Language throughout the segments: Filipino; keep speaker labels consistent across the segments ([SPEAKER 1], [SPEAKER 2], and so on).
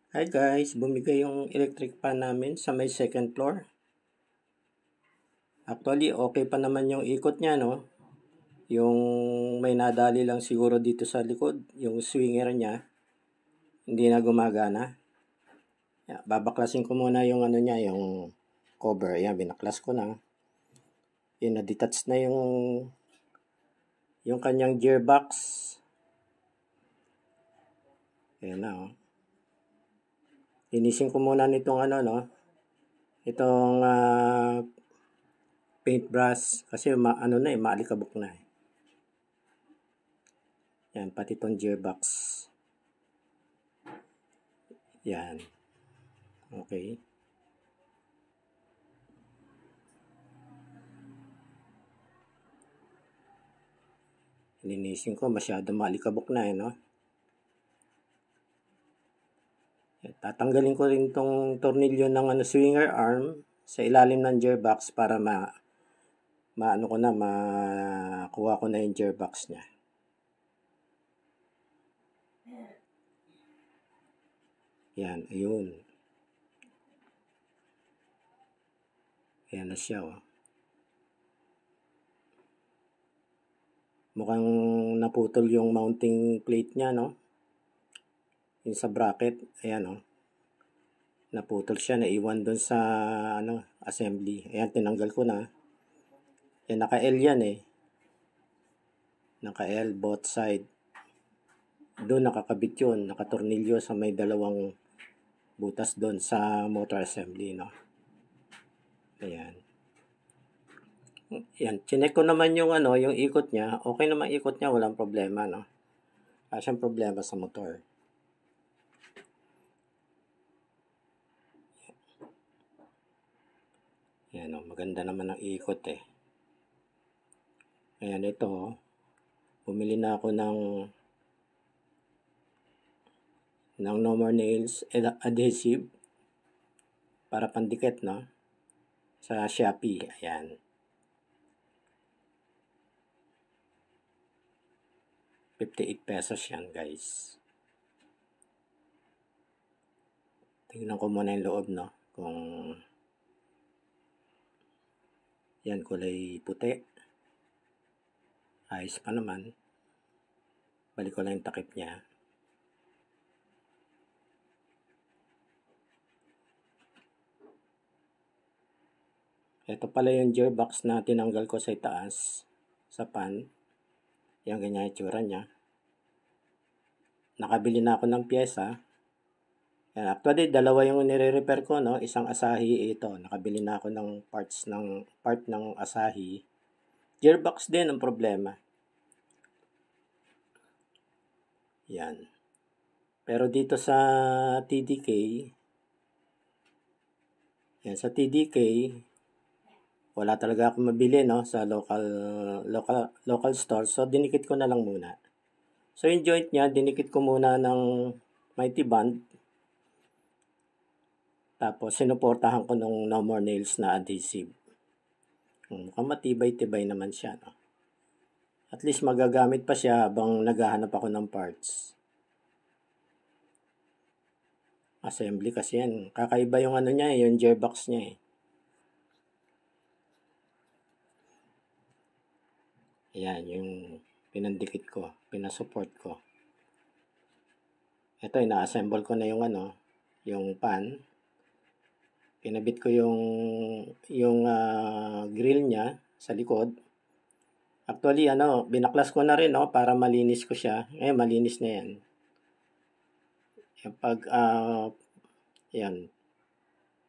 [SPEAKER 1] Hi guys, bumigay yung electric fan namin sa may second floor. Actually, okay pa naman yung ikot niya, no? Yung may nadali lang siguro dito sa likod, yung swinger niya, hindi na gumagana. Babaklasin ko muna yung ano niya, yung cover. Ayan, binaklas ko na. Yun, na-detach na yung kanyang gearbox. Ayan na, oh. Linisin ko muna nitong ano, no? Itong paintbrush kasi maalikabok na eh. Yan, pati itong gearbox. Yan. Okay. Linisin ko, masyado maalikabok na eh, no? Yan, tatanggalin ko rin itong tornilyo ng swinger arm sa ilalim ng gearbox para makuha ko na yung gearbox niya. Yan, ayun. Ayan na siya, oh. Mukhang naputol yung mounting plate niya, no? Yung sa bracket, ayan, oh. Naputol siya, naiwan doon sa assembly. Ayan, tinanggal ko na. Yan, naka-L yan eh. Naka-L both side. Doon nakakabit yun, nakatornilyo sa may dalawang butas doon sa motor assembly, no? Ayan. Yan, chinek ko naman yung yung ikot niya. Okay naman ikot niya, walang problema, no? Wala siyang problema sa motor. Yan, oh, maganda naman ang ikot eh. Ayan, ito, bumili na ako ng No More Nails adhesive para pandikit, no? Sa Shopee, ayan. ₱58 yan, guys. Tingnan ko muna yung loob, no? Kung yan, kulay puti. Ayos pa naman. Balik ko lang yung takip niya. Ito pala yung gearbox na tinanggal ko sa itaas, sa pan. Yan, ganyan yung itsura niya. Nakabili na ako ng pyesa. Yan, actually, dalawa yung nire-repair ko, no? Isang Asahi, ito. Nakabili na ako ng part ng Asahi. Gearbox din ang problema. Yan. Pero dito sa TDK, yan, sa TDK, wala talaga akong mabili, no? Sa local store. So, dinikit ko na lang muna. So, yung joint niya, dinikit ko muna ng mighty band. Tapos, sinuportahan ko ng No More Nails na adhesive. Mukhang matibay-tibay naman siya, no? At least magagamit pa siya habang naghahanap ako ng parts. Assembly kasi yan. Kakaiba yung niya, yung gearbox niya eh. Ayan, yung pinandikit ko, pinasupport ko. Ito, ina-assemble ko na yung pan. Kinabit ko yung grill niya sa likod. Actually, binaklas ko na rin, no, para malinis ko siya. Malinis na yan. Yung yan.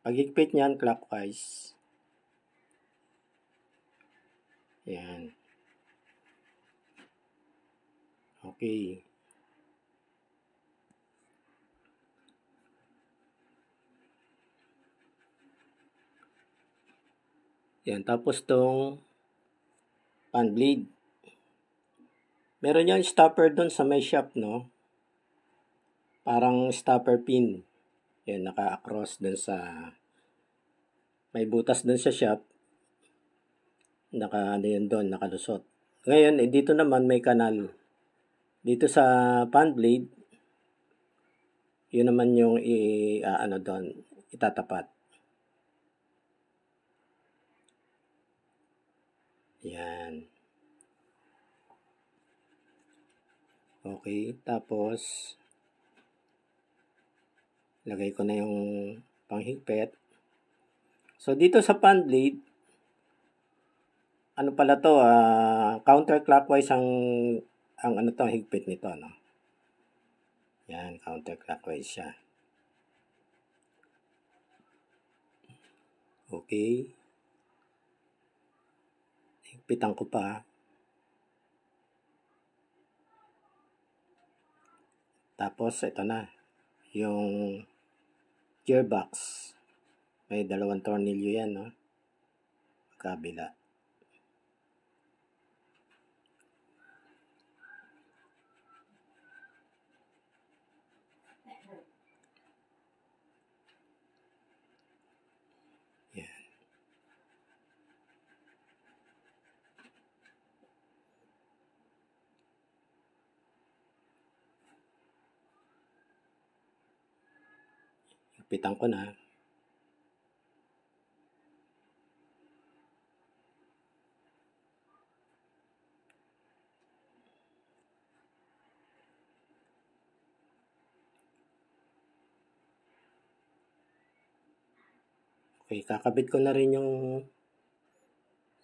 [SPEAKER 1] Pag-higpit niyan, clockwise. Yan. Okay. Yan, tapos tong pan blade. Meron yan stopper doon sa may shop, no? Parang stopper pin. Yan, naka-across doon sa may butas doon sa shop. Yun doon, nakalusot. Ngayon, dito naman may kanal. Dito sa pan blade, Yun naman yung doon, itatapat. Yan. Okay, tapos lagay ko na yung panghigpit. So dito sa fan blade, ano pala to, counterclockwise ang ano to, higpit nito, no? Yan, counterclockwise siya. Okay. Higpitan ko pa. Tapos ito na, yung gearbox. May 2 tornilyo yan, no? Kabila. Yan. Higpitan ko na. Okay, kakabit ko na rin yung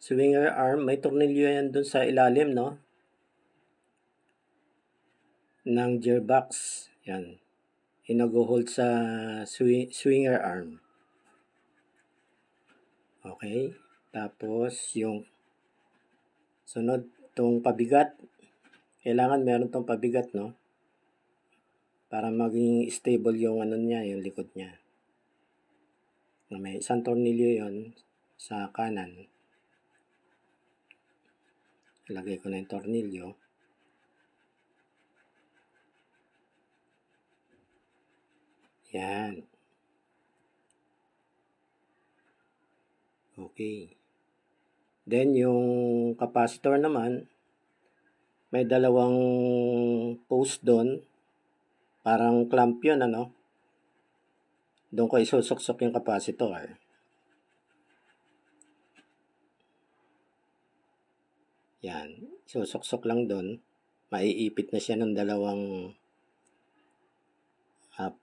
[SPEAKER 1] swinger arm. May tornilyo yan dun sa ilalim, no? Ng gearbox. Yan. Inago-hold sa swinger arm. Okay. Tapos, yung sunod, tong pabigat. Kailangan meron tong pabigat, no? Para maging stable yung ano niya, yung likod niya. May isang tornilyo yon sa kanan. Lagay ko na yung tornilyo. Yan. Okay. Then, yung capacitor naman, may 2 post doon. Parang clamp yun, ano? Doon ko isusuksok yung capacitor. Yan. Isusuksok lang doon. Maiipit na siya ng 2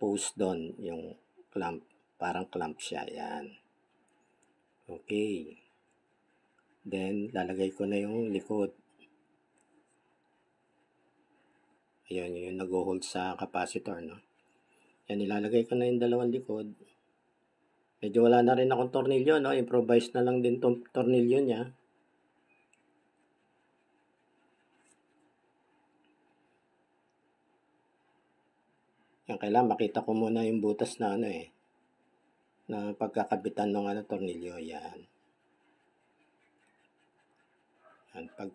[SPEAKER 1] post doon. Yung clamp. Parang clamp siya. Yan. Okay. Then, lalagay ko na yung likod. Ayan, yung nag-hold sa capacitor, no? Yan, ilalagay ko na yung 2 likod. Medyo wala na rin akong tornilyo, no? Improvise na lang din tong tornilyo niya. Yan, kailangan makita ko muna yung butas na ano na pagkakabitan ng tornilyo. Yan. Yan, pag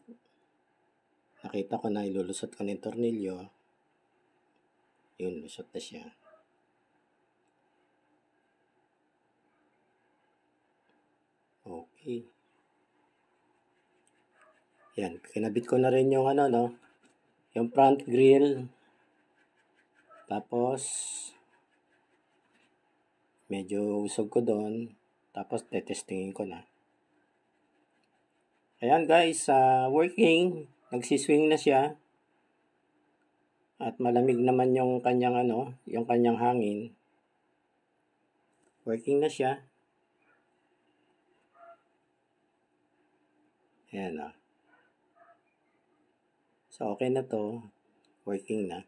[SPEAKER 1] nakita ko na ilulusot ko na yung tornilyo, yun, lusot na siya. Okay. Yan, kinabit ko na rin yung yung front grille. Tapos, medyo usog ko doon. Tapos, tetestingin ko na. Ayan guys, working. Nagsiswing na siya. At malamig naman yung kanyang yung kanyang hangin. Working na siya. Ayan So, okay na to. Working na.